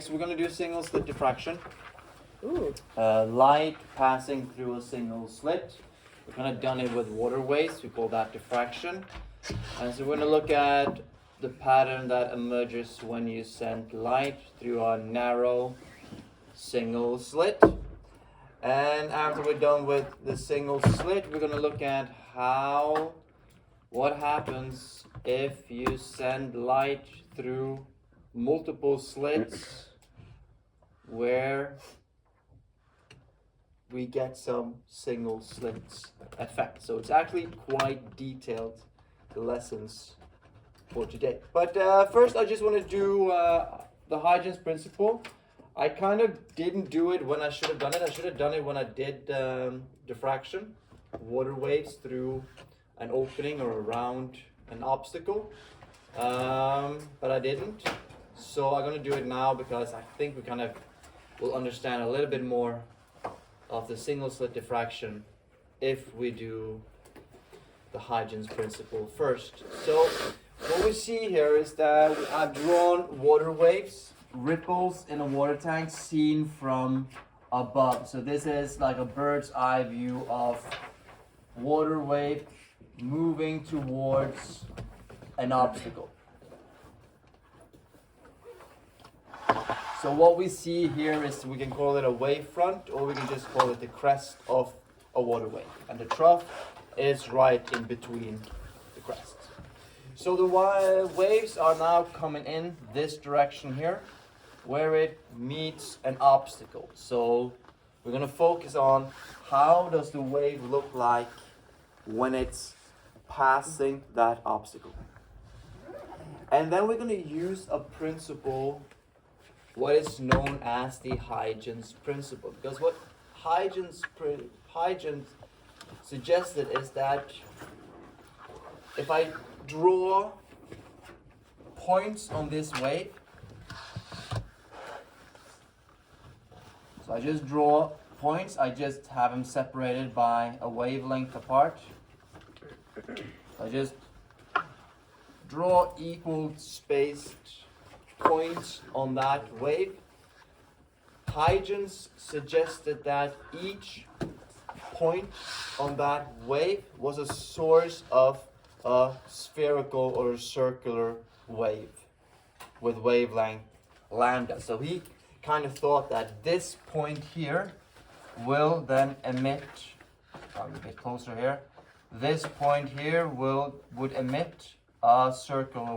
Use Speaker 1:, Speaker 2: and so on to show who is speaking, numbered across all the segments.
Speaker 1: So we're going to do single slit diffraction.
Speaker 2: Ooh.
Speaker 1: Light passing through a single slit. We've kind of done it with water waves. We call that diffraction. And so we're going to look at the pattern that emerges when you send light through a narrow single slit. And after we're done with the single slit, we're going to look at what happens if you send light through multiple slits where we get some single slits effect. So it's actually quite detailed, the lessons for today. But first I just want to do the Huygens principle. I kind of didn't do it when I should have done it. I should have done it when I did diffraction, water waves through an opening or around an obstacle, but I didn't. So I'm going to do it now because I think we kind of will understand a little bit more of the single slit diffraction if we do the Huygens principle first. So what we see here is that I've drawn water waves, ripples in a water tank seen from above. So this is like a bird's eye view of water wave moving towards an obstacle. So what we see here is, we can call it a wave front, or we can just call it the crest of a water wave. And the trough is right in between the crests. So the waves are now coming in this direction here, where it meets an obstacle. So we're going to focus on how does the wave look like when it's passing that obstacle. And then we're going to use a principle, what is known as the Huygens principle. Because what Huygens suggested is that if I draw points on this wave, so I just draw points, I just have them separated by a wavelength apart. I just draw equal spaced points on that wave. Huygens suggested that each point on that wave was a source of a spherical or a circular wave with wavelength lambda. So he kind of thought that this point here will then emit, I'll get closer here, this point here would emit a circular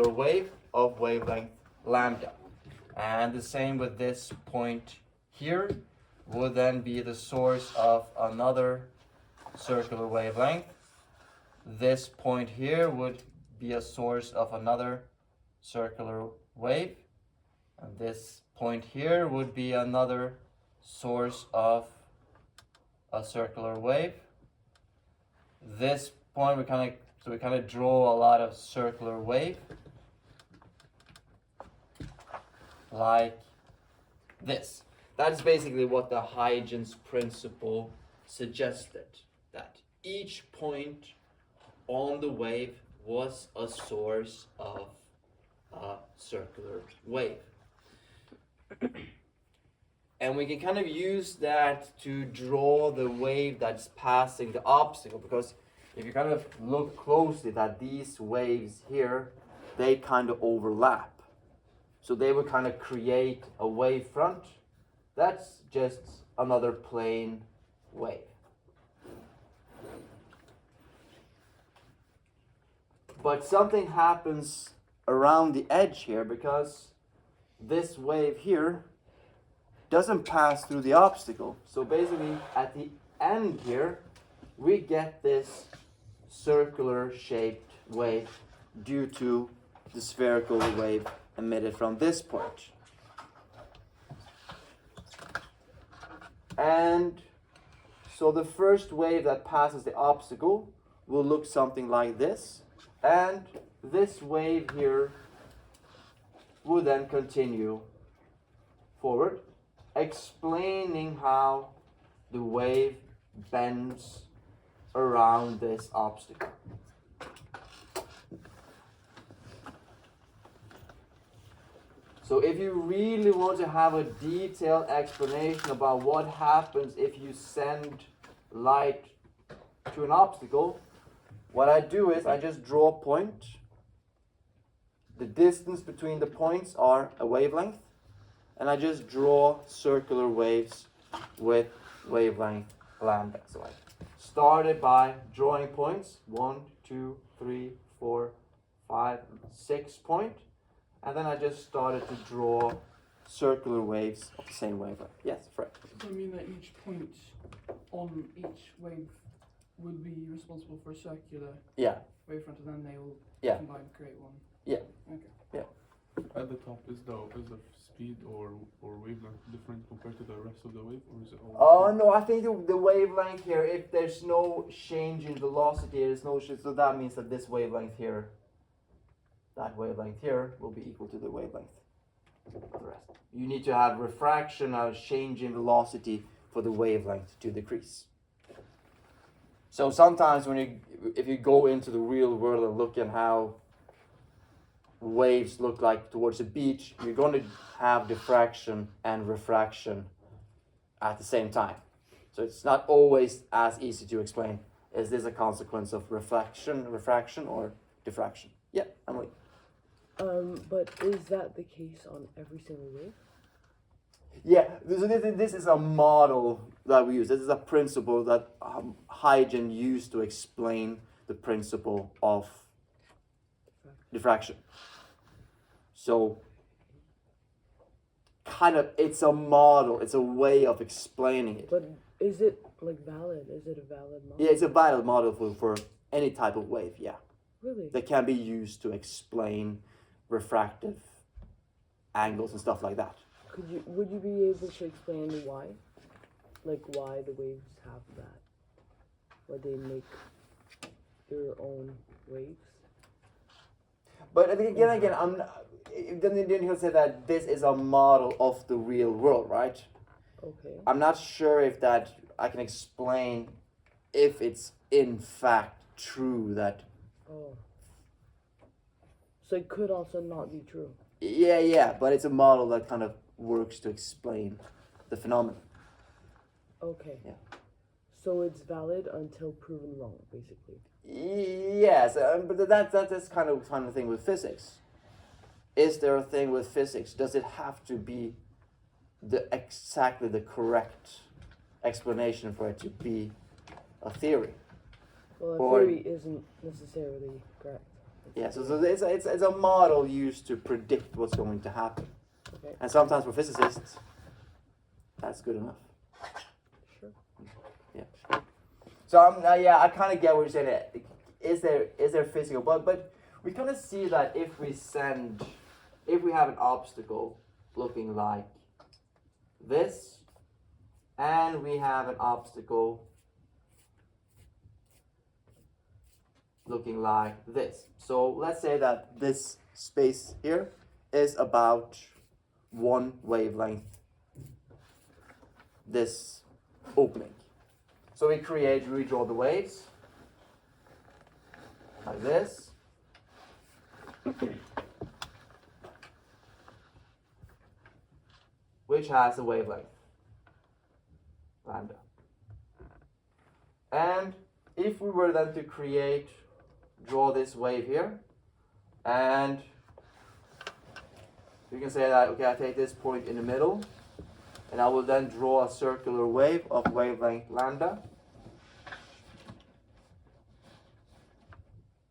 Speaker 1: wave of wavelength lambda. And the same with this point here would then be the source of another circular wavelength. This point here would be a source of another circular wave. And this point here would be another source of a circular wave. This point we kind of draw a lot of circular wave like this. That's basically what the Huygens principle suggested, that each point on the wave was a source of a circular wave. And we can kind of use that to draw the wave that's passing the obstacle, because if you kind of look closely, that these waves here, they kind of overlap. So they would kind of create a wave front. That's just another plane wave. But something happens around the edge here, because this wave here doesn't pass through the obstacle. So basically at the end here, we get this circular shaped wave due to the spherical wave emitted from this point. And so the first wave that passes the obstacle will look something like this. And this wave here will then continue forward, explaining how the wave bends around this obstacle. So if you really want to have a detailed explanation about what happens if you send light to an obstacle, what I do is I just draw a point. The distance between the points are a wavelength, and I just draw circular waves with wavelength lambda. So I started by drawing points, 1, 2, 3, 4, 5, 6 point, and then I just started to draw circular waves of the same wavelength. Yes, Fred?
Speaker 2: So I mean that each point on each wave would be responsible for a circular wavefront, and then they will combine to create one.
Speaker 1: Yeah.
Speaker 2: Okay.
Speaker 1: Yeah.
Speaker 3: At the top, is the speed or wavelength different compared to the rest of the wave, or is it all?
Speaker 1: Oh no, I think the wavelength here, if there's no change in velocity, there's no change, so that means that this wavelength here, that wavelength here, will be equal to the wavelength of the rest. You need to have refraction, a change in velocity for the wavelength to decrease. So sometimes if you go into the real world and look at how waves look like towards the beach, you're going to have diffraction and refraction at the same time. So it's not always as easy to explain. Is this a consequence of refraction, or diffraction? Yeah, Emily.
Speaker 4: But is that the case on every single wave?
Speaker 1: Yeah, so this is a model that we use. This is a principle that Huygens used to explain the principle of diffraction. So, kind of, it's a model, it's a way of explaining it.
Speaker 4: But is it valid? Is it a valid model?
Speaker 1: Yeah, it's a valid model for any type of wave, yeah.
Speaker 4: Really?
Speaker 1: That can be used to explain refractive angles and stuff like that.
Speaker 4: Would you be able to explain why? Like why the waves have that? Why they make their own waves?
Speaker 1: But again, then he'll say that this is a model of the real world, right?
Speaker 4: Okay.
Speaker 1: I'm not sure if that I can explain if it's in fact true that.
Speaker 4: Oh. So it could also not be true.
Speaker 1: Yeah, but it's a model that kind of works to explain the phenomenon.
Speaker 4: Okay.
Speaker 1: Yeah.
Speaker 4: So it's valid until proven wrong, basically.
Speaker 1: Yes, but that's kind of the thing with physics. Is there a thing with physics? Does it have to be exactly the correct explanation for it to be a theory?
Speaker 4: Well, a theory isn't necessarily correct.
Speaker 1: Yeah, so it's a model used to predict what's going to happen.
Speaker 4: Okay.
Speaker 1: And sometimes for physicists, that's good enough.
Speaker 4: Sure.
Speaker 1: Yeah. So I kind of get what you're saying. Is there physical? But we kind of see that if we have an obstacle looking like this, and we have an obstacle looking like this. So let's say that this space here is about one wavelength, this opening. So we draw the waves like this. Which has a wavelength, lambda. And if we were then to draw this wave here, and we can say that, okay, I take this point in the middle, and I will then draw a circular wave of wavelength lambda.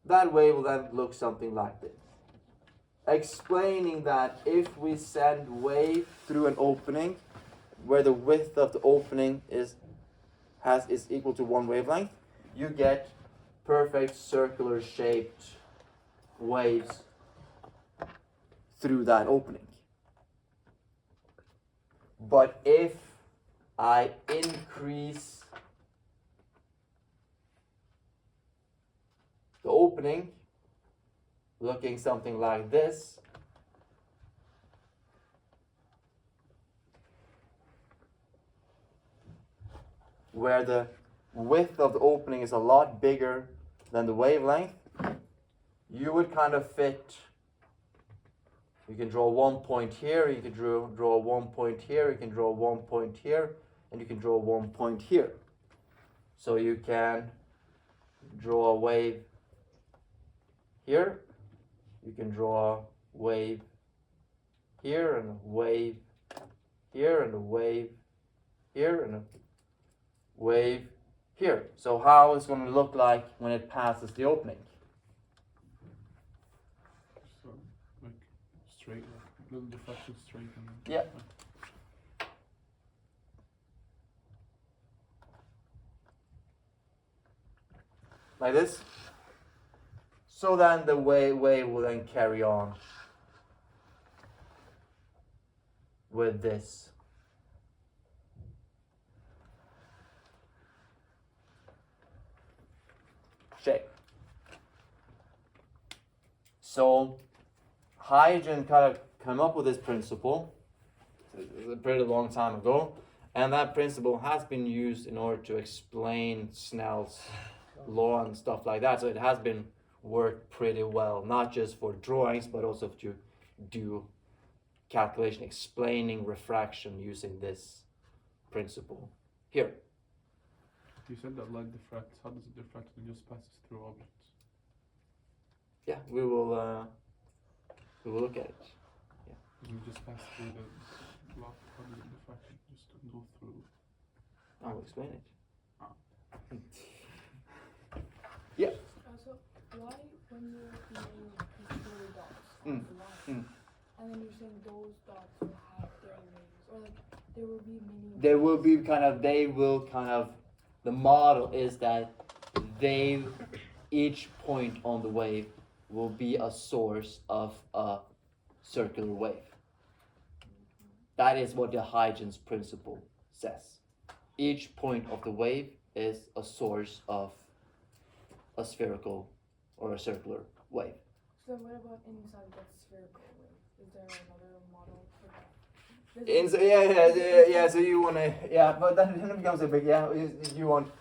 Speaker 1: That wave will then look something like this. Explaining that if we send wave through an opening where the width of the opening is equal to one wavelength, you get perfect circular shaped waves through that opening. But if I increase the opening, looking something like this, where the width of the opening is a lot bigger than the wavelength, you would kind of fit You can draw 1 point here, you can draw 1 point here, you can draw 1 point here, and you can draw 1 point here. So you can draw a wave here, you can draw a wave here, and a wave here, and a wave here, and a wave here. So how it's going to look like when it passes the opening?
Speaker 3: So, like straight, like little diffraction straight. And
Speaker 1: Yeah. Like this. So then the wave will then carry on with this. Shape. So hydrogen kind of came up with this principle a pretty long time ago, and that principle has been used in order to explain Snell's law and stuff like that. So it has been worked pretty well, not just for drawings, but also to do calculation explaining refraction using this principle here.
Speaker 3: You said that light diffracts. How does it diffract when it just passes through objects?
Speaker 1: Yeah, we will look at it.
Speaker 3: When you just pass through the block, how does it diffract? Just go through.
Speaker 1: I'll explain it.
Speaker 3: Ah.
Speaker 1: Yeah.
Speaker 2: So why when you're creating control dots
Speaker 1: Mm,
Speaker 2: on the line,
Speaker 1: mm.
Speaker 2: and then you're saying those dots will have their waves, or like there will be many.
Speaker 1: The model is that each point on the wave will be a source of a circular wave. That is what the Huygens principle says. Each point of the wave is a source of a spherical or a circular wave.
Speaker 2: So then what about inside that spherical wave? Is there another model for that?
Speaker 1: Yeah. So you want to, but then it becomes a big, you want,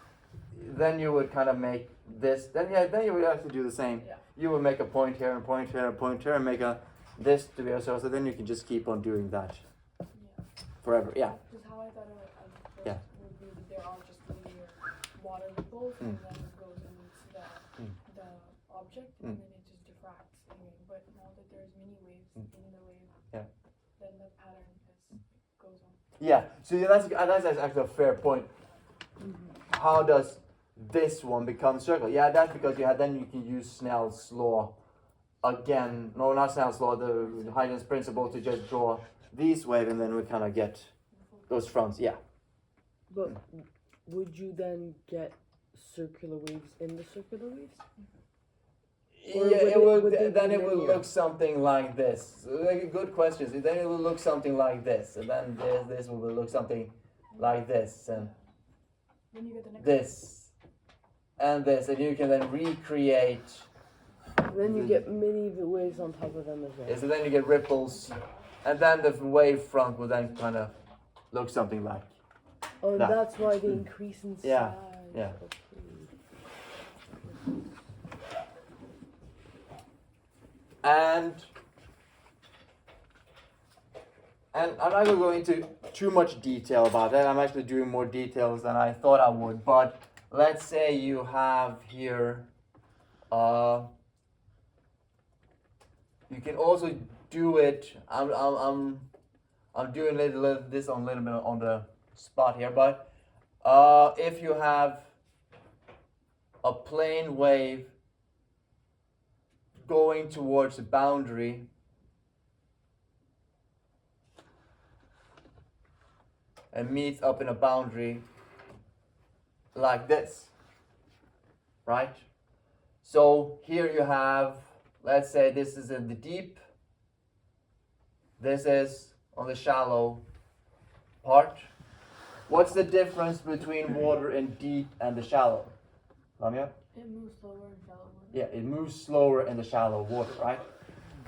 Speaker 1: then you would kind of make this, then you would have to do the same.
Speaker 2: Yeah.
Speaker 1: You would make a point here, and point here, and point here, and make this to be a source, so then you can just keep on doing that forever, yeah.
Speaker 2: Because how I thought of it at first
Speaker 1: Yeah.
Speaker 2: would be that there are just linear water ripples, and then it goes and meets the object, and then it just diffracts anyway. But now that there's many waves in the wave, then the pattern goes on.
Speaker 1: Yeah, so that's actually a fair point. How does this one become circle? Yeah, that's because then you can use Snell's law again. No, not Snell's law, the Huygens principle, to just draw these waves, and then we kind of get those fronts. Yeah.
Speaker 4: But would you then get circular waves in the circular waves? Or would it
Speaker 1: look something like this. Like, good questions. Then it will look something like this, and then this will look something like this, and
Speaker 2: Then you get the next
Speaker 1: this, and this, and you can then recreate.
Speaker 4: Then you get many waves on top of them as well.
Speaker 1: So then you get ripples, and then the wave front will then kind of look something like.
Speaker 4: Oh, and
Speaker 1: that.
Speaker 4: that's why they increase in size.
Speaker 1: Yeah, yeah.
Speaker 4: Okay.
Speaker 1: And I'm not going to go into too much detail about that. I'm actually doing more details than I thought I would. But let's say you have here, you can also do it. I'm doing this on a little bit on the spot here. But if you have a plane wave going towards the boundary, and meets up in a boundary like this, right? So here you have, let's say this is in the deep, this is on the shallow part. What's the difference between water in deep and the shallow? Lamia?
Speaker 2: It moves slower in shallow water.
Speaker 1: Yeah, it moves slower in the shallow water, right?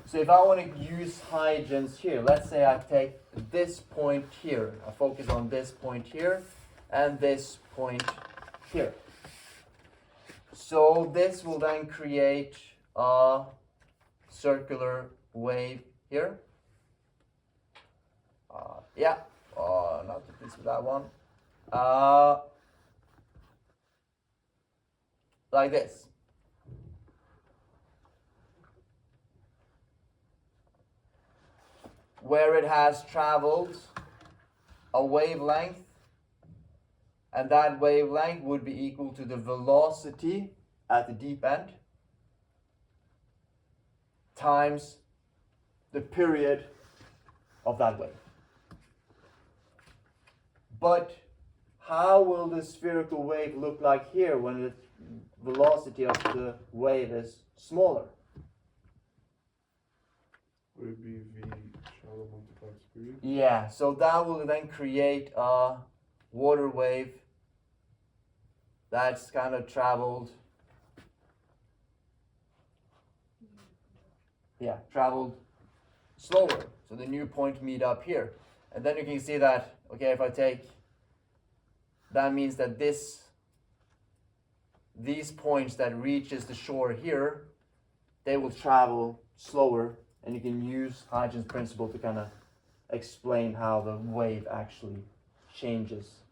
Speaker 1: So if I want to use Huygens here, let's say I take this point here, I focus on this point here, and this point here. So this will then create a circular wave here. Yeah. Not too pleased with that one. Like this. Where it has traveled a wavelength, and that wavelength would be equal to the velocity at the deep end times the period of that wave. But how will the spherical wave look like here when the velocity of the wave is smaller?
Speaker 3: Would it be V shallow multiplied speed?
Speaker 1: Yeah, so that will then create a water wave that's kind of traveled slower. So the new point meet up here. And then you can see that, okay, if I take, that means that these points that reaches the shore here, they will travel slower, and you can use Huygens principle to kind of explain how the wave actually changes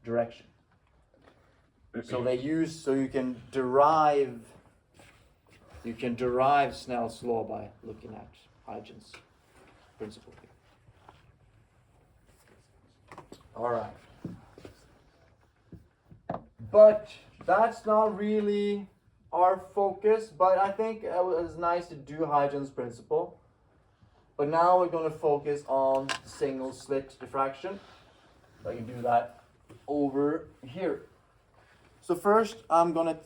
Speaker 1: direction. So you can derive Snell's law by looking at Huygens principle here. All right. But that's not really our focus, but I think it was nice to do Huygens principle. But now we're going to focus on single slit diffraction. So I can do that over here. So first I'm going to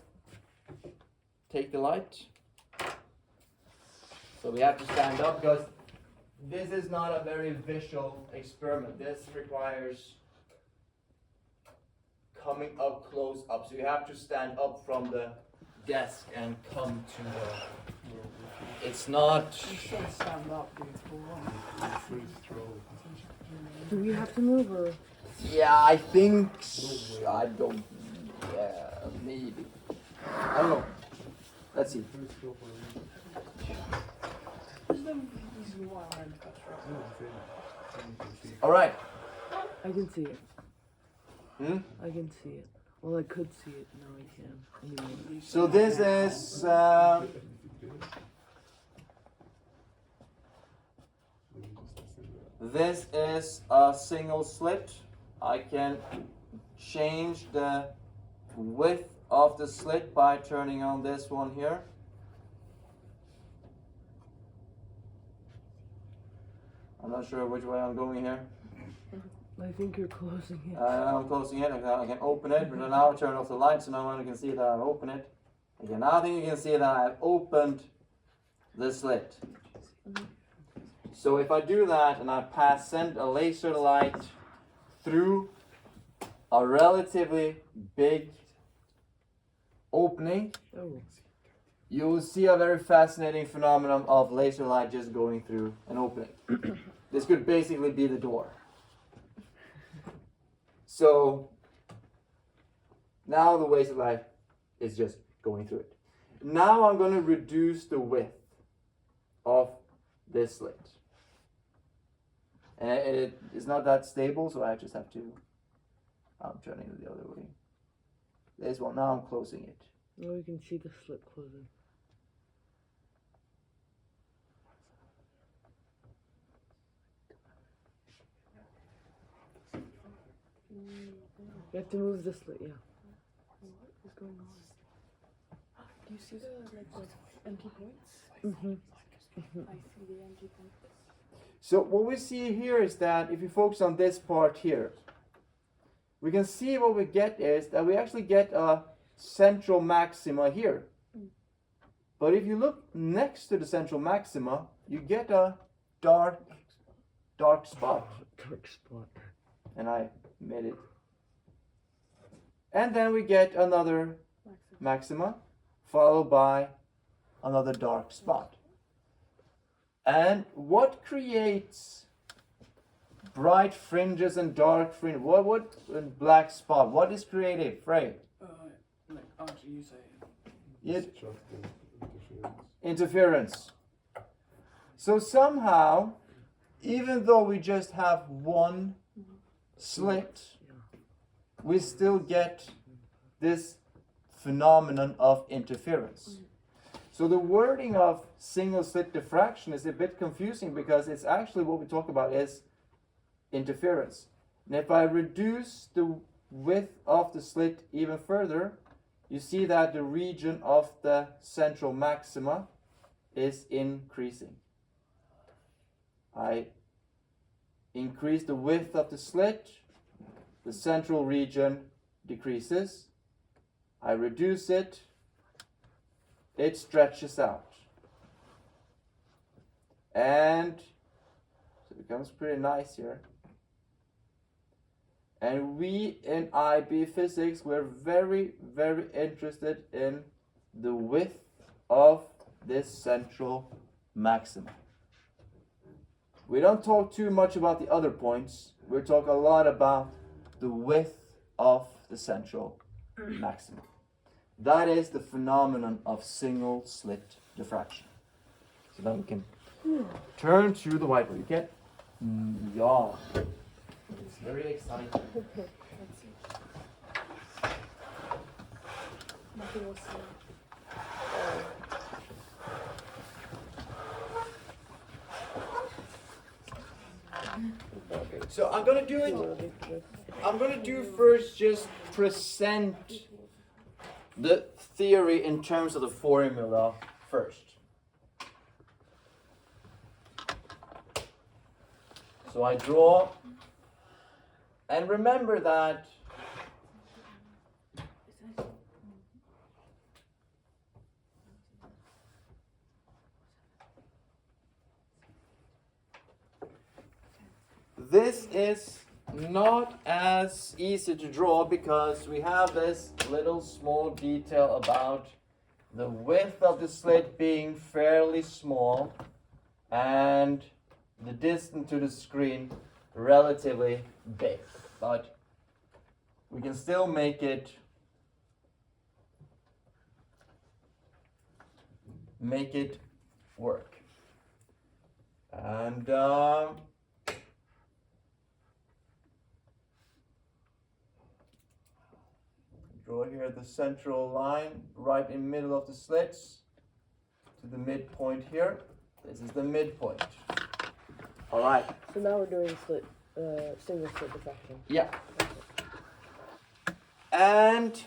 Speaker 1: take the light. So we have to stand up because this is not a very visual experiment. This requires coming up close up. So you have to stand up from the desk and come to the... It's not...
Speaker 4: You should stand up, dude.
Speaker 3: Free throw.
Speaker 4: Do we have to move or?
Speaker 1: Yeah, I think... I don't... Yeah, maybe. I don't know. Let's see. All right.
Speaker 4: I can see it.
Speaker 1: Hmm?
Speaker 4: I can see it. Well, I could see it. Now I can. Anyway.
Speaker 1: So this is... this is a single slit. I can change the width of the slit by turning on this one here. I'm not sure which way I'm going here.
Speaker 4: I think you're closing it.
Speaker 1: I'm closing it. I can open it, but now I turn off the light, so now you can see that I've opened it. Okay, now I think you can see that I've opened the slit. So if I do that and I send a laser light through a relatively big opening, you will see a very fascinating phenomenon of laser light just going through an opening. This could basically be the door. So now the laser light is just going through it. Now I'm going to reduce the width of this slit. And it is not that stable, so I just have to, I'm turning it the other way. This one, now I'm closing it.
Speaker 4: Oh, you can see the slit closing. You have to move the slit, yeah.
Speaker 2: What is going on? Do you see the empty points?
Speaker 4: Mm-hmm.
Speaker 2: I see the empty points.
Speaker 1: So what we see here is that if you focus on this part here, we can see what we get is that we actually get a central maxima here. But if you look next to the central maxima, you get a dark spot.
Speaker 4: Dark spot.
Speaker 1: And I made it. And then we get another maxima, followed by another dark spot. And what creates bright fringes and dark fringe? What and black spot? What is created, Frey?
Speaker 5: Like after you say
Speaker 1: Interference. So somehow even though we just have one slit, we still get this phenomenon of interference. So the wording of single slit diffraction is a bit confusing because it's actually what we talk about is interference. And if I reduce the width of the slit even further, you see that the region of the central maxima is increasing. I increase the width of the slit, the central region decreases. I reduce it, it stretches out. And so it becomes pretty nice here. And we in IB physics, we're very, very interested in the width of this central maxima. We don't talk too much about the other points. We talk a lot about the width of the central maxima. That is the phenomenon of single slit diffraction. So then we can turn to the whiteboard. You get yawn. It's very exciting.
Speaker 2: Let's see. Nothing will see.
Speaker 1: So I'm gonna do it. I'm gonna do first just present the theory in terms of the formula first. So I draw, and remember that this is not as easy to draw because we have this little small detail about the width of the slit being fairly small and the distance to the screen relatively big, but we can still make it work. And draw here the central line right in the middle of the slits to the midpoint here. This is the midpoint. All right.
Speaker 4: So now we're doing single slit diffraction.
Speaker 1: Yeah. And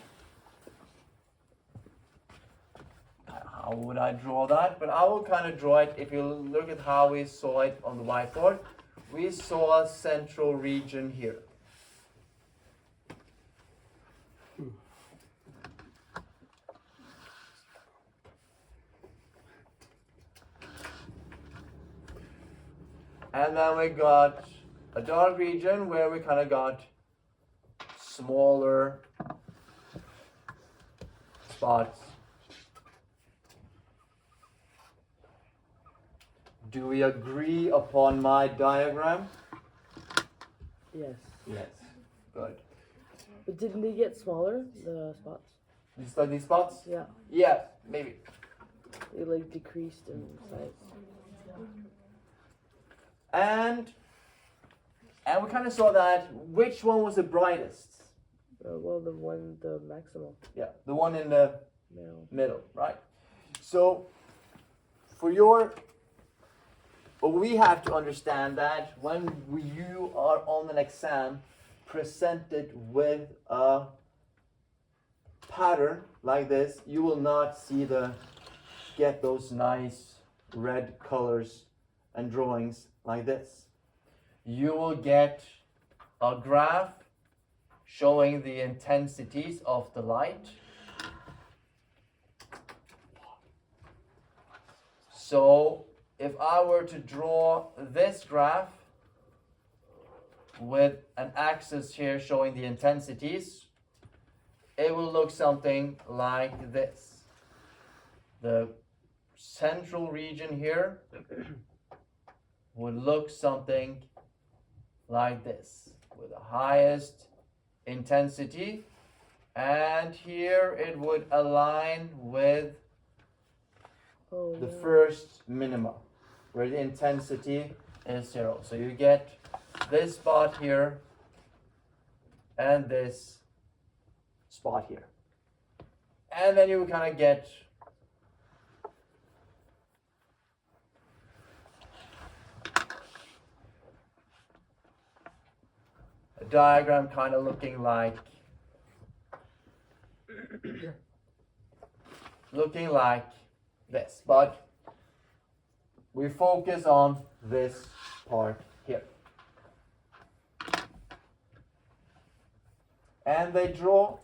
Speaker 1: how would I draw that? But I will kind of draw it. If you look at how we saw it on the whiteboard, we saw a central region here. And then we got a dark region where we kind of got smaller spots. Do we agree upon my diagram?
Speaker 4: Yes.
Speaker 1: Yes. Good.
Speaker 4: But didn't they get smaller, the spots?
Speaker 1: These spots?
Speaker 4: Yeah.
Speaker 1: Yes, maybe.
Speaker 4: They like decreased in size.
Speaker 1: And we kind of saw that which one was the brightest?
Speaker 4: Well, the maximum.
Speaker 1: Yeah, the one in the
Speaker 4: Middle.
Speaker 1: right? So but we have to understand that when you are on an exam presented with a pattern like this, you will not get those nice red colors and drawings like this. You will get a graph showing the intensities of the light. So if I were to draw this graph with an axis here showing the intensities, it will look something like this. The central region here would look something like this, with the highest intensity, and here it would align with the first minima, where the intensity is 0. So you get this spot here and this spot here. And then you kind of get a diagram kind of looking like this, but we focus on this part here. And they draw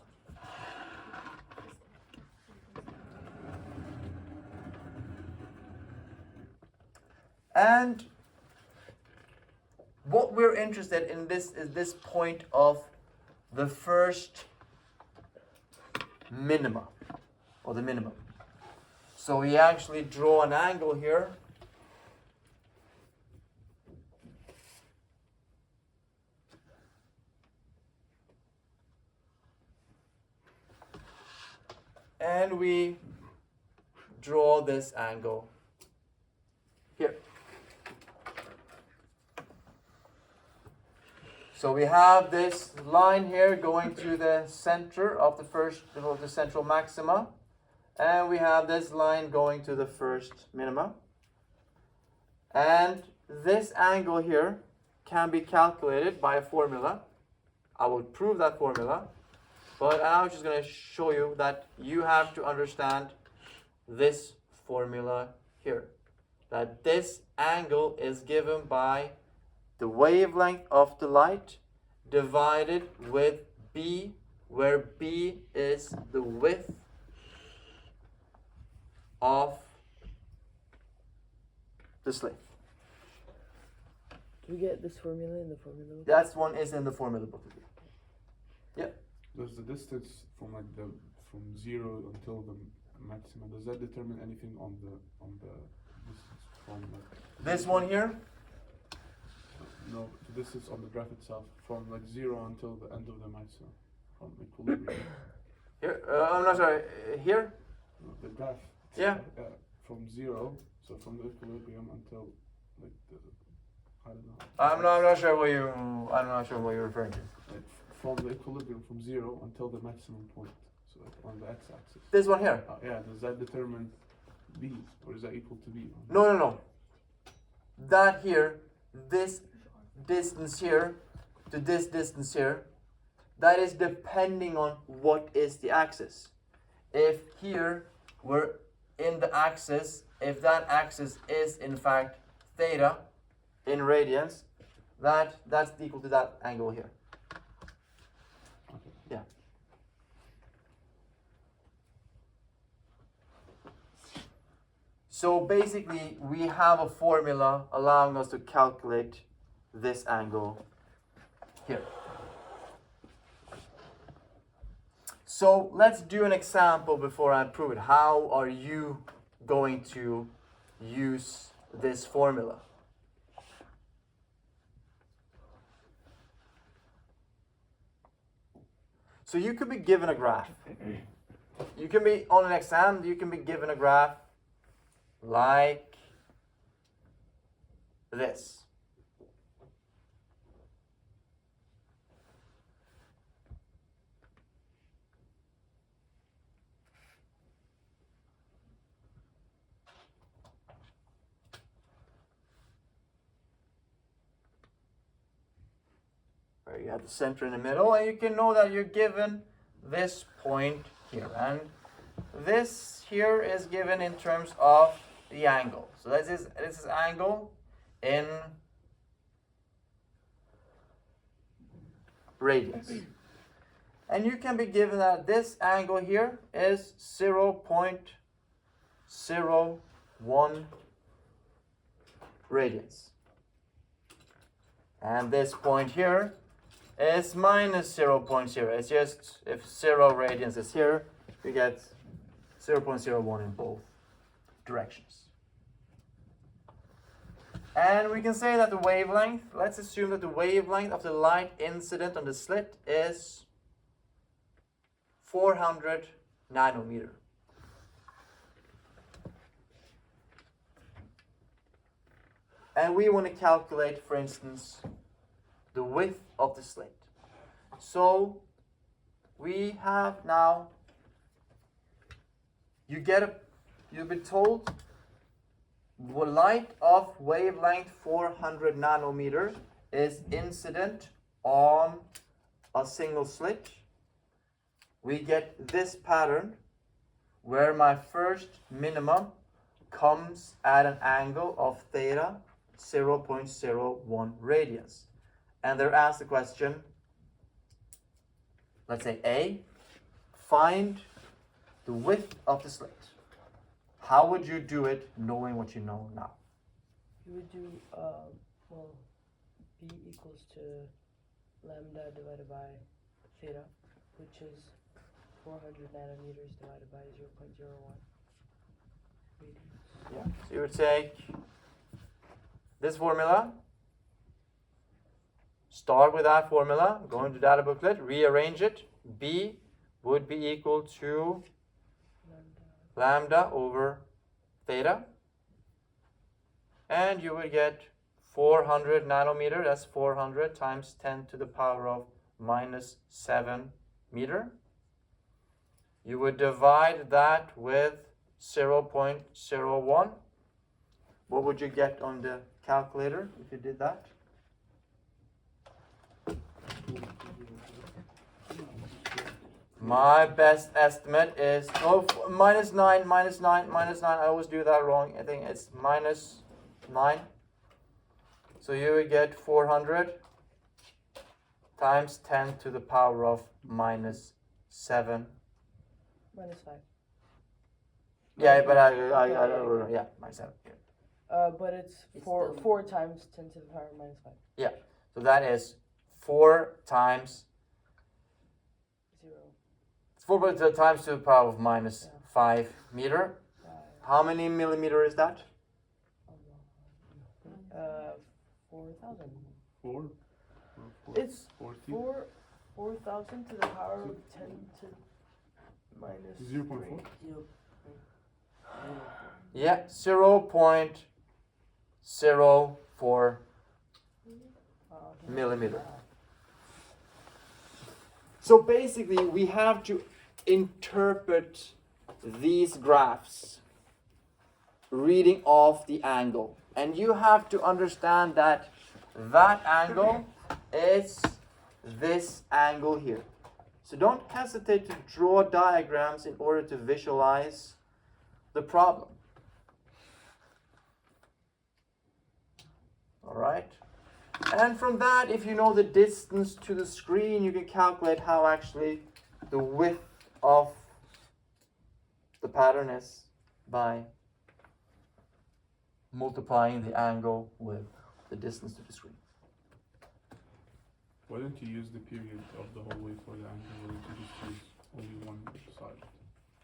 Speaker 1: and what we're interested in this is this point of the first minima, or the minimum. So we actually draw an angle here. And we draw this angle here. So we have this line here going to the center of the central maxima, and we have this line going to the first minima. And this angle here can be calculated by a formula. I will prove that formula, but I'm just going to show you that you have to understand this formula here. That this angle is given by the wavelength of the light divided with b, where b is the width of the slit.
Speaker 4: Do we get this formula in the formula book?
Speaker 1: That one is in the formula book. Yeah.
Speaker 3: Does the distance from from 0 until the maximum, does that determine anything on the distance from
Speaker 1: This one here.
Speaker 3: No, the distance on the graph itself from 0 until the end of the maximum, from equilibrium.
Speaker 1: Here, I'm not sorry. Here.
Speaker 3: No, the graph.
Speaker 1: Yeah.
Speaker 3: From 0, so from the equilibrium until I don't know.
Speaker 1: I'm not sure what you're referring to.
Speaker 3: From the equilibrium from 0 until the maximum point, so on the x-axis.
Speaker 1: This one here.
Speaker 3: Yeah, does that determine b, or is that equal to b?
Speaker 1: No. That here, this distance here to this distance here, that is depending on what is the axis. If here we're in the axis, if that axis is in fact theta in radians, that's equal to that angle here. Yeah. So basically, we have a formula allowing us to calculate this angle here. So let's do an example before I prove it. How are you going to use this formula? So you could be given a graph. You can be on an exam, you can be given a graph like this. Where you have the center in the middle, and you can know that you're given this point here, and this here is given in terms of the angle. So this is angle in radians. And you can be given that this angle here is 0.01 radians. And this point here is minus 0.0. It's just, if 0 radians is here, we get 0.01 in both directions. And we can say that the wavelength, let's assume that the wavelength of the light incident on the slit is 400 nanometer. and we want to calculate, for instance, the width of the slit. So we have now, you've been told light of wavelength 400 nanometer is incident on a single slit. We get this pattern where my first minimum comes at an angle of theta 0.01 radians. And they're asked the question, let's say A, find the width of the slit. How would you do it knowing what you know now?
Speaker 4: You would do, B equals to lambda divided by theta, which is 400 nanometers divided by 0.01 radians.
Speaker 1: Yeah. So you would take this formula, start with that formula, go into data booklet, rearrange it. B would be equal to lambda over theta. And you would get 400 nanometer, that's 400 times 10 to the power of minus 7 meter. You would divide that with 0.01. What would you get on the calculator if you did that? My best estimate is minus 9. I always do that wrong. I think it's minus 9. So you would get 400 times 10 to the power of minus 7.
Speaker 4: Minus 5.
Speaker 1: Yeah, but I don't, yeah, minus 7. Yeah.
Speaker 4: But it's 4 times 10 to the power of minus 5.
Speaker 1: Yeah, so that is 4 times
Speaker 4: 0.
Speaker 1: it's 4 times to the power of minus 5 meter. How many millimeter is that?
Speaker 4: 4,000.
Speaker 3: 4?
Speaker 4: It's
Speaker 3: 40?
Speaker 4: 4,000 to the power of 10 to minus
Speaker 3: 0.4?
Speaker 1: Yeah, 0.04 millimeter. So basically, we have to interpret these graphs reading off the angle. And you have to understand that that angle is this angle here. So don't hesitate to draw diagrams in order to visualize the problem. All right? And from that, if you know the distance to the screen, you can calculate how actually the width of the pattern is by multiplying the angle with the distance to the screen.
Speaker 3: Why don't you use the period of the whole way for the angle? Why don't you just use only one side?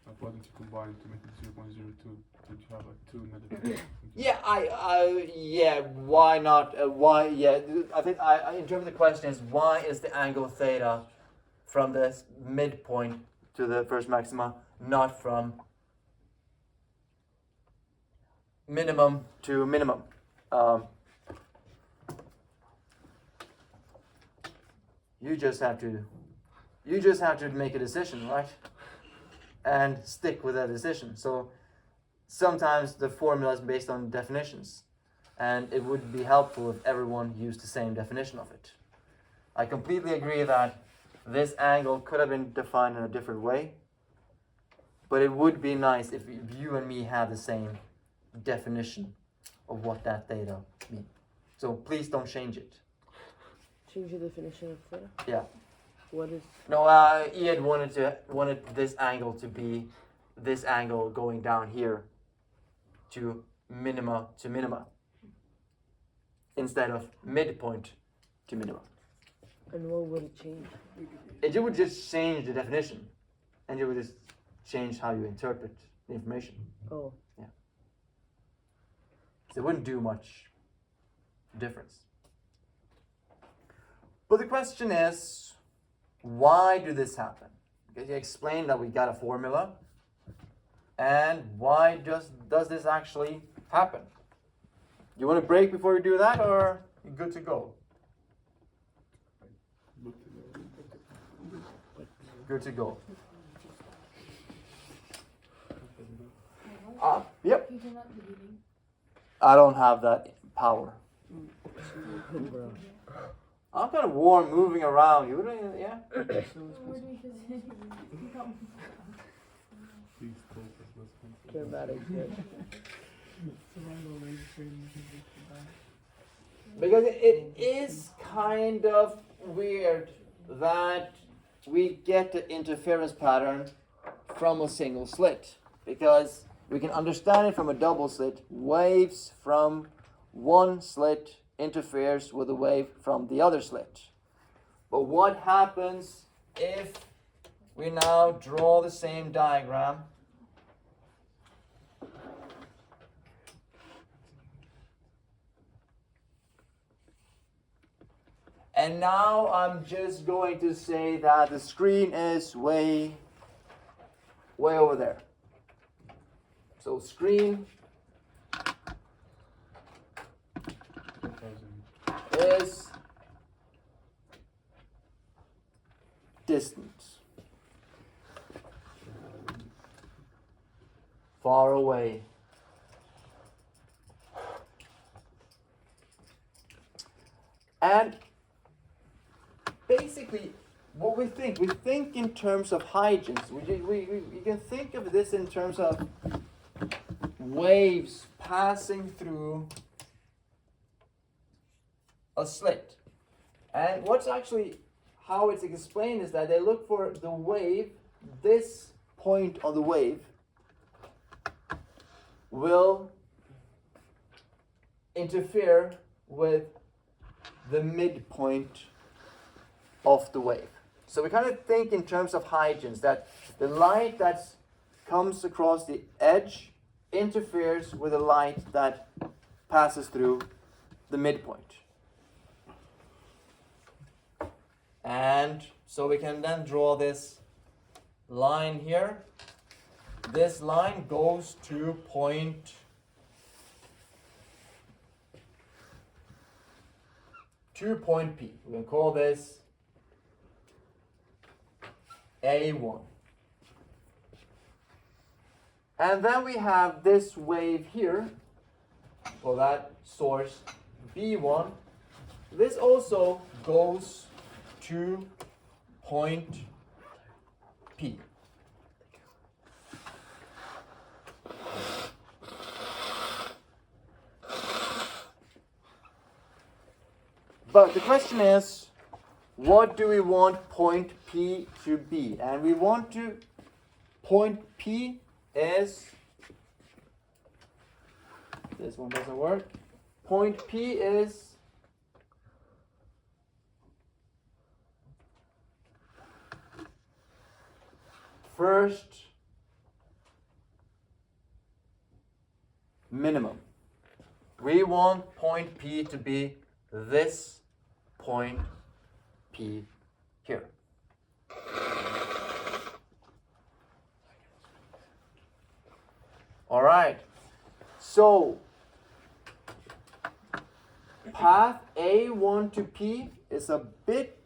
Speaker 3: Like, why don't you combine to make it 0.02? Don't you have like 2 negative?
Speaker 1: Yeah, why not? Why? Yeah, I think I interpret the question as why is the angle theta from this midpoint to the first maxima not from minimum to minimum? You just have to make a decision, right? And stick with that decision. So sometimes the formula is based on definitions, and it would be helpful if everyone used the same definition of it. I completely agree that this angle could have been defined in a different way, but it would be nice if you and me have the same definition of what that theta means. So please don't change it.
Speaker 4: Change the definition of theta?
Speaker 1: Yeah.
Speaker 4: What is?
Speaker 1: No, Ian wanted this angle to be this angle going down here to minima instead of midpoint to minima.
Speaker 4: And what would it change?
Speaker 1: It would just change the definition, and it would just change how you interpret the information.
Speaker 4: Oh.
Speaker 1: Yeah. So it wouldn't do much difference. But the question is, why do this happen? Okay, you explained that we got a formula, and why does this actually happen? You want a break before you do that, or you good to go? Good to go. Yep.
Speaker 2: If you turn up the heating,
Speaker 1: I don't have that power.
Speaker 4: Bro.
Speaker 1: I'm kind of warm moving around. You wouldn't, yeah?
Speaker 2: we're doing this.
Speaker 3: Please focus, let's focus.
Speaker 4: Dramatic shit.
Speaker 1: Because it is kind of weird that we get the interference pattern from a single slit. Because we can understand it from a double slit. Waves from one slit interferes with a wave from the other slit. But what happens if we now draw the same diagram? And now I'm just going to say that the screen is way over there. So screen is distance. Far away. And basically, what we think in terms of hydrogens. We can think of this in terms of waves passing through a slit. And what's actually, how it's explained is that they look for the wave, this point on the wave will interfere with the midpoint of the wave. So we kind of think in terms of hydrogens, that the light that comes across the edge interferes with the light that passes through the midpoint. And so we can then draw this line here. This line goes to point P. We can call this A1. And then we have this wave here, for that source B1. This also goes to point P. But the question is, what do we want point P to be? And we want to, point P is, this one doesn't work. Point P is first minimum. We want point P to be this point P here. All right. So path A1 to P is a bit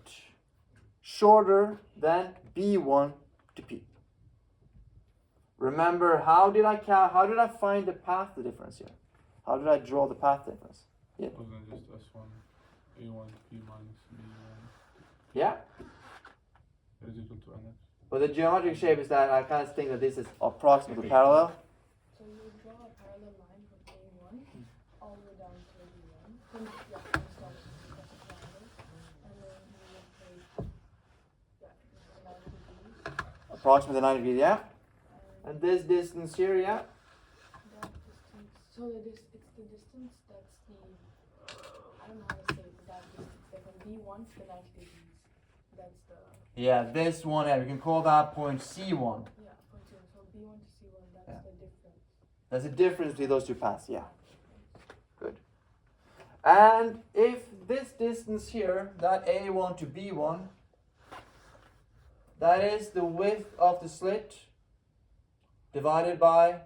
Speaker 1: shorter than B1 to P. Remember, how did I find the path difference here? How did I draw the path difference? Yeah.
Speaker 3: Wasn't just S1, A1, P minus B1
Speaker 1: Yeah.
Speaker 3: is equal to NX.
Speaker 1: But the geometric shape is that I kind of think that this is approximately parallel.
Speaker 2: So you would draw a parallel line from A1 all the way down to B1. From start to triangle. And then you would take 90 degrees.
Speaker 1: Approximately 90 degrees, yeah. And this distance here, yeah.
Speaker 2: That distance. So it's the distance that's the, I don't know how to say it, but that distance. Like from B1 to the 90 degrees. That's the,
Speaker 1: Yeah, this one, yeah, we can call that point C1.
Speaker 2: yeah, point 2. So B1 to C1, that's
Speaker 1: Yeah.
Speaker 2: the difference.
Speaker 1: There's a difference between those two paths, yeah. Good. And if this distance here, that A1 to B1, that is the width of the slit divided by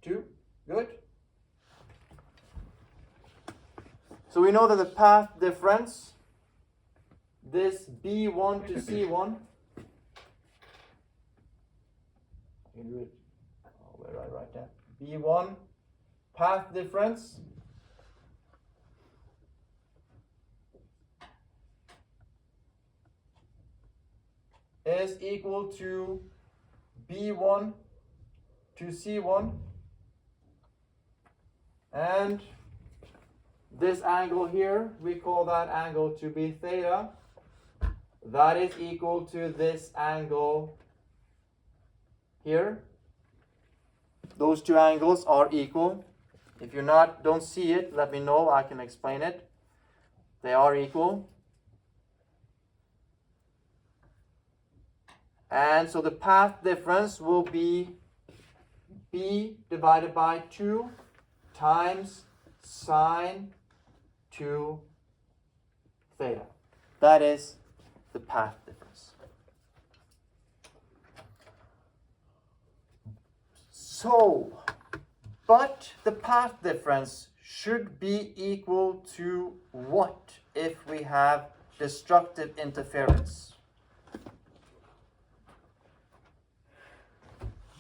Speaker 1: 2. Good. So we know that the path difference, this B1 to C1, you can do it, where do I write that? B1 path difference is equal to B1 to C1, and this angle here, we call that angle to be theta. That is equal to this angle here. Those two angles are equal. If you're not, don't see it, let me know, I can explain it. They are equal. And so the path difference will be B divided by 2 times sine 2 theta. That is the path difference. So, but the path difference should be equal to what if we have destructive interference?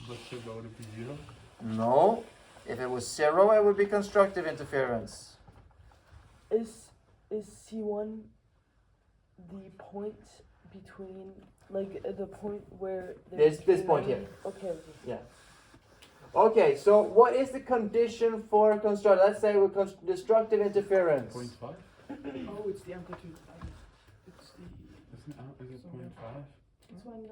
Speaker 3: But so that would be 0.
Speaker 1: No. If it was 0, it would be constructive interference.
Speaker 4: Is C1 the point between, like the point where
Speaker 1: This point here.
Speaker 4: Okay.
Speaker 1: Yeah. Okay, so what is the condition for constructive? Let's say we're destructive interference.
Speaker 3: 0.5?
Speaker 5: Oh, it's the amplitude. It's the.
Speaker 3: Is it 0.5?
Speaker 2: It's when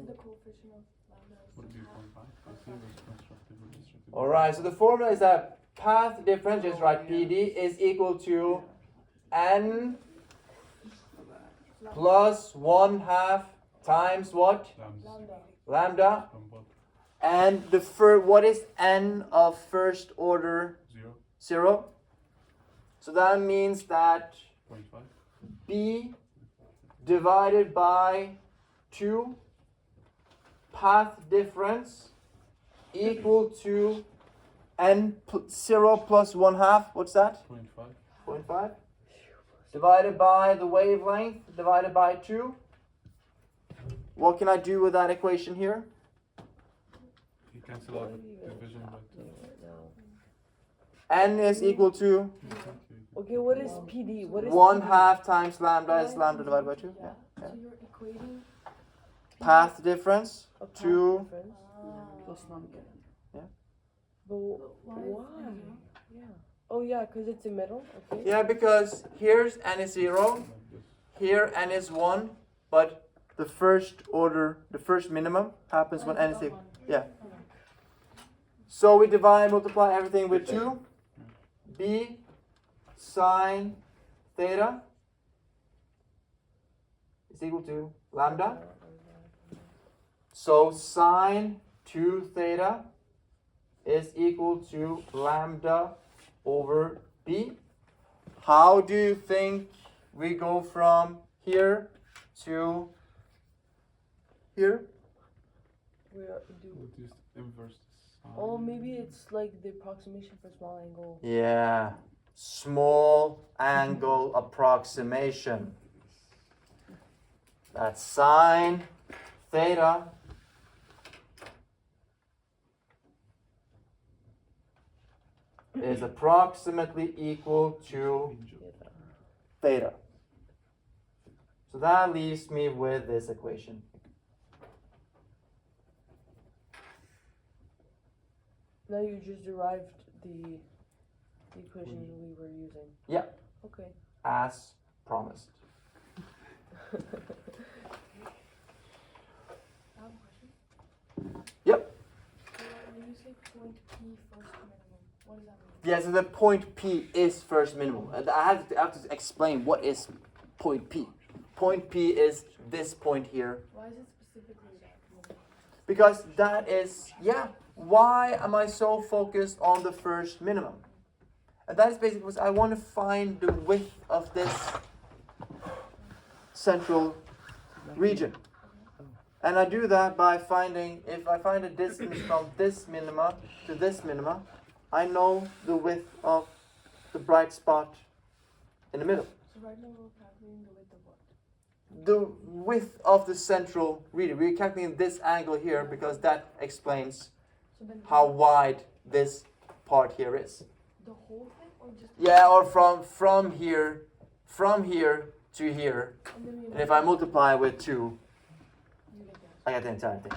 Speaker 2: the coefficient of lambda is
Speaker 3: Would it be
Speaker 2: half.
Speaker 3: 0.5? I think it was constructive or destructive.
Speaker 1: Alright, so the formula is that path difference, just write PD, is equal to n plus 1/2 times what?
Speaker 2: Lambda.
Speaker 1: Lambda.
Speaker 3: What?
Speaker 1: And what is n of first order?
Speaker 3: 0.
Speaker 1: 0. So that means that
Speaker 3: 0.5.
Speaker 1: B divided by 2 path difference equal to 0 plus 1/2. What's that?
Speaker 3: 0.5.
Speaker 1: 0.5. Divided by the wavelength divided by 2. What can I do with that equation here?
Speaker 3: You cancel out the division by 2.
Speaker 1: N is equal to
Speaker 4: Okay, what is PD? What is
Speaker 1: 1/2 times lambda is lambda divided by 2.
Speaker 2: Yeah. So you're equating.
Speaker 1: Path difference
Speaker 4: a path
Speaker 1: 2.
Speaker 4: difference?
Speaker 5: Plus lambda.
Speaker 4: But why? Yeah. Oh yeah, because it's the middle. Okay.
Speaker 1: Yeah, because here's n is 0,
Speaker 3: Like this.
Speaker 1: here n is 1, but the first order, the first minimum happens when n is 0. Yeah. So we divide, multiply everything with 2. B sine theta is equal to lambda. So sine 2 theta is equal to lambda over B. How do you think we go from here to here?
Speaker 4: Where do?
Speaker 3: With this inverse sign.
Speaker 4: Oh, maybe it's like the approximation for small angle.
Speaker 1: Yeah, small angle approximation. That's sine theta is approximately equal to theta. So that leaves me with this equation.
Speaker 4: Now you just derived the equation we were using.
Speaker 1: Yeah.
Speaker 4: Okay.
Speaker 1: As promised.
Speaker 2: I have a question.
Speaker 1: Yep.
Speaker 2: So when you say point P first minimum, what does that mean?
Speaker 1: Yeah, so the point P is first minimum. And I have to explain what is point P. Point P is this point here.
Speaker 2: Why is it specifically that minimum?
Speaker 1: Because that is, yeah, why am I so focused on the first minimum? And that is basically because I want to find the width of this central region. And I do that by finding, if I find a distance from this minima to this minima, I know the width of the bright spot in the middle.
Speaker 2: So right now we're calculating the width of what?
Speaker 1: The width of the central reader. We're calculating this angle here because that explains
Speaker 2: So then
Speaker 1: how wide this part here is.
Speaker 2: the whole thing or just
Speaker 1: Yeah, or from here to here.
Speaker 2: and then we
Speaker 1: And if I multiply with 2,
Speaker 2: you get the answer.
Speaker 1: I get the entire thing.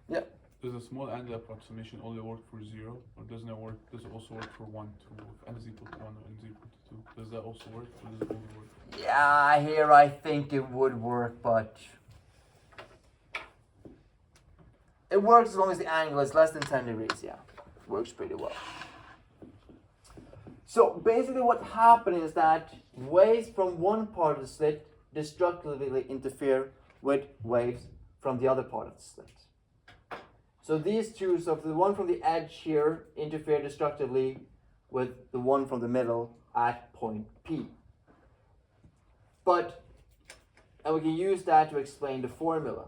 Speaker 1: Yeah.
Speaker 3: Does a small angle approximation only work for 0, or doesn't it work? Does it also work for 1, 2? If n is equal to 1 or n is equal to 2, does that also work, or does it only work?
Speaker 1: Yeah, here I think it would work, but it works as long as the angle is less than 10 degrees. Yeah, works pretty well. So basically what happened is that waves from one part of the slit destructively interfere with waves from the other part of the slit. So these two, so the one from the edge here interfere destructively with the one from the middle at point P. And we can use that to explain the formula.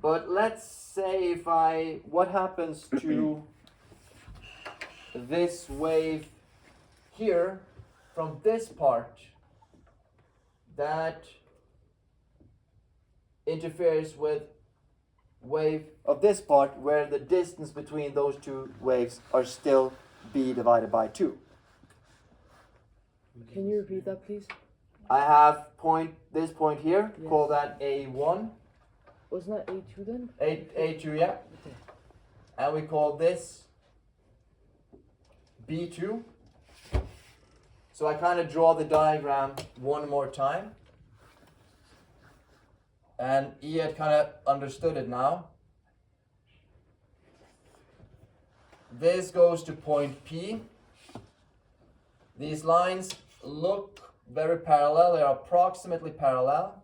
Speaker 1: But let's say what happens to this wave here from this part that interferes with wave of this part where the distance between those two waves are still b divided by 2.
Speaker 4: Can you repeat that, please?
Speaker 1: I have this point here,
Speaker 4: Yes.
Speaker 1: call that A1,
Speaker 4: Wasn't that A2 then?
Speaker 1: A2, yeah. And we call this B2. So I kind of draw the diagram one more time. And Ian kind of understood it now. This goes to point P. These lines look very parallel. They are approximately parallel.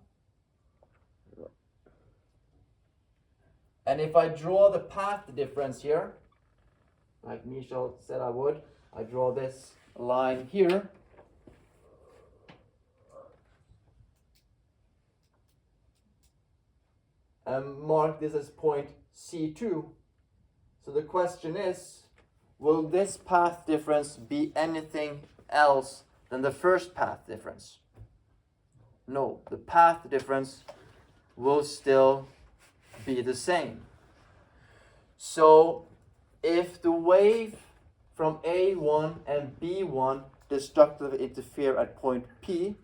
Speaker 1: And if I draw the path difference here, like Michel said I would, I draw this line here. And mark this as point C2. So the question is, will this path difference be anything else than the first path difference? No, the path difference will still be the same. So if the wave from A1 and B1 destructively interfere at point P,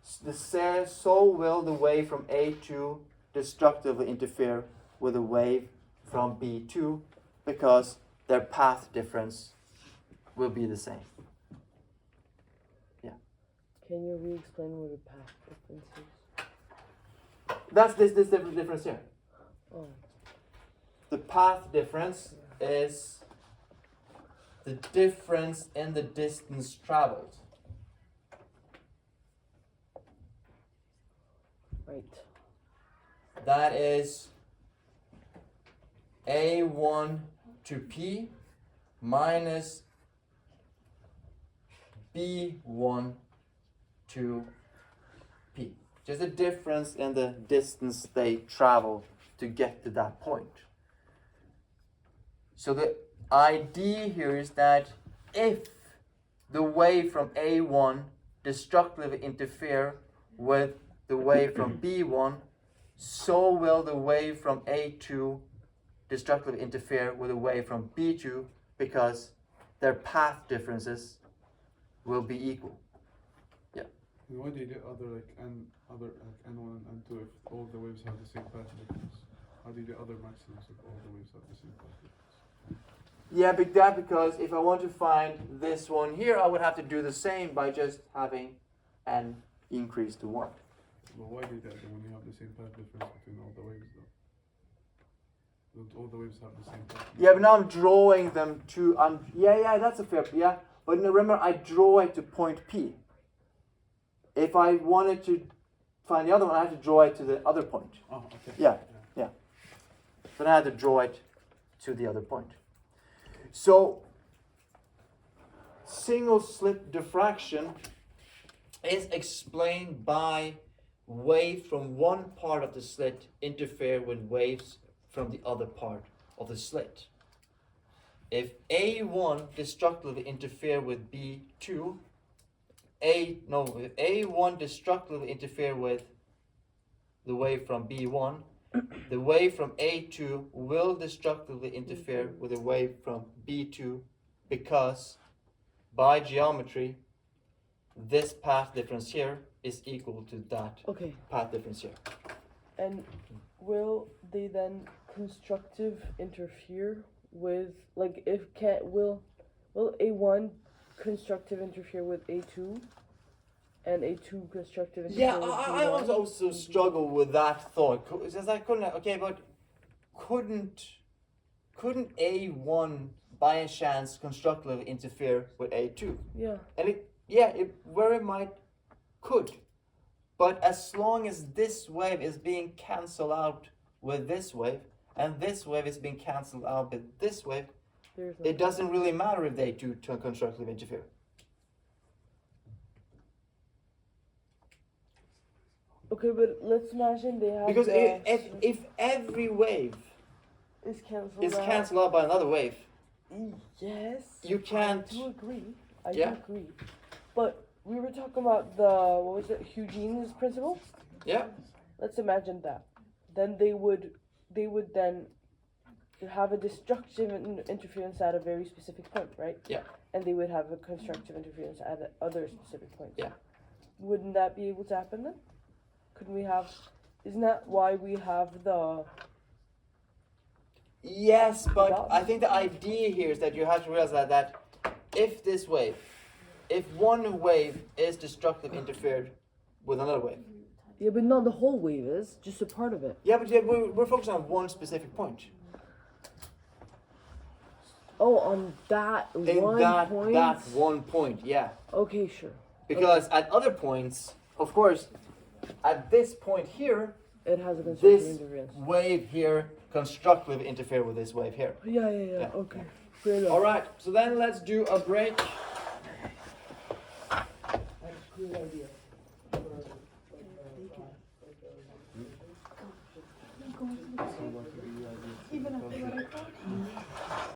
Speaker 1: so will the wave from A2 destructively interfere with the wave from B2 because their path difference will be the same.
Speaker 4: Can you re-explain what a path difference is?
Speaker 1: That's this difference here.
Speaker 4: Oh,
Speaker 1: The path difference is the difference in the distance traveled.
Speaker 4: right.
Speaker 1: That is A1 to P minus B1 to P. Just the difference in the distance they travel to get to that point. So the idea here is that if the wave from A1 destructively interfere with the wave from B1, so will the wave from A2 destructively interfere with the wave from B2 because their path differences will be equal.
Speaker 3: And why do you get other N1 and N2 if all the waves have the same path difference? How do you get other maximums if all the waves have the same path difference?
Speaker 1: Yeah, because if I want to find this one here, I would have to do the same by just having n increase to 1.
Speaker 3: Well, why do that then when you have the same path difference between all the waves though? Don't all the waves have the same path?
Speaker 1: Yeah, but now I'm drawing them to, that's a fair, yeah. But remember, I draw it to point P. If I wanted to find the other one, I have to draw it to the other point.
Speaker 3: Oh, okay.
Speaker 1: Yeah. Then I had to draw it to the other point. So, single slit diffraction is explained by waves from one part of the slit interfere with waves from the other part of the slit. If A1 destructively interfere with B2, if A1 destructively interfere with the wave from B1, the wave from A2 will destructively interfere with the wave from B2 because by geometry this path difference here is equal to that
Speaker 4: Okay.
Speaker 1: path difference here.
Speaker 4: And will they then constructive interfere with, like, if will A1 constructive interfere with A2 and A2 constructive interfere
Speaker 1: Yeah,
Speaker 4: with
Speaker 1: I
Speaker 4: B1?
Speaker 1: also struggle with that thought. Since I couldn't, okay, but couldn't A1 by a chance constructively interfere with A2?
Speaker 4: Yeah.
Speaker 1: And it very might could. But as long as this wave is being cancelled out with this wave, and this wave is being cancelled out with this wave,
Speaker 4: There's
Speaker 1: it doesn't really matter if they do constructively interfere.
Speaker 4: Okay, but let's imagine they have
Speaker 1: Because
Speaker 4: the
Speaker 1: if every wave
Speaker 4: is cancelled
Speaker 1: is
Speaker 4: out.
Speaker 1: cancelled out by another wave,
Speaker 4: Yes.
Speaker 1: you can't.
Speaker 4: I do agree. I
Speaker 1: Yeah.
Speaker 4: do agree. But we were talking about the, what was it, Eugene's principle?
Speaker 1: Yeah.
Speaker 4: Let's imagine that. Then they would then have a destructive interference at a very specific point, right?
Speaker 1: Yeah.
Speaker 4: And they would have a constructive interference at other specific points.
Speaker 1: Yeah.
Speaker 4: Wouldn't that be able to happen then? Couldn't we have? Isn't that why we have the?
Speaker 1: Yes, but
Speaker 4: Dots.
Speaker 1: I think the idea here is that you have to realize that if this wave, if one wave is destructively interfered with another wave.
Speaker 4: Yeah, but not the whole wave is, just a part of it.
Speaker 1: Yeah, but we're focusing on one specific point.
Speaker 4: Oh, on that
Speaker 1: In
Speaker 4: one
Speaker 1: that
Speaker 4: point.
Speaker 1: that one point, yeah.
Speaker 4: Okay, sure.
Speaker 1: Because at other points, of course, at this point here,
Speaker 4: It has a constructive
Speaker 1: this
Speaker 4: interference.
Speaker 1: wave here constructively interfere with this wave here.
Speaker 4: Yeah.
Speaker 1: Yeah.
Speaker 4: Okay. Fair enough.
Speaker 1: All right, so then let's do a break.
Speaker 4: That's a good idea.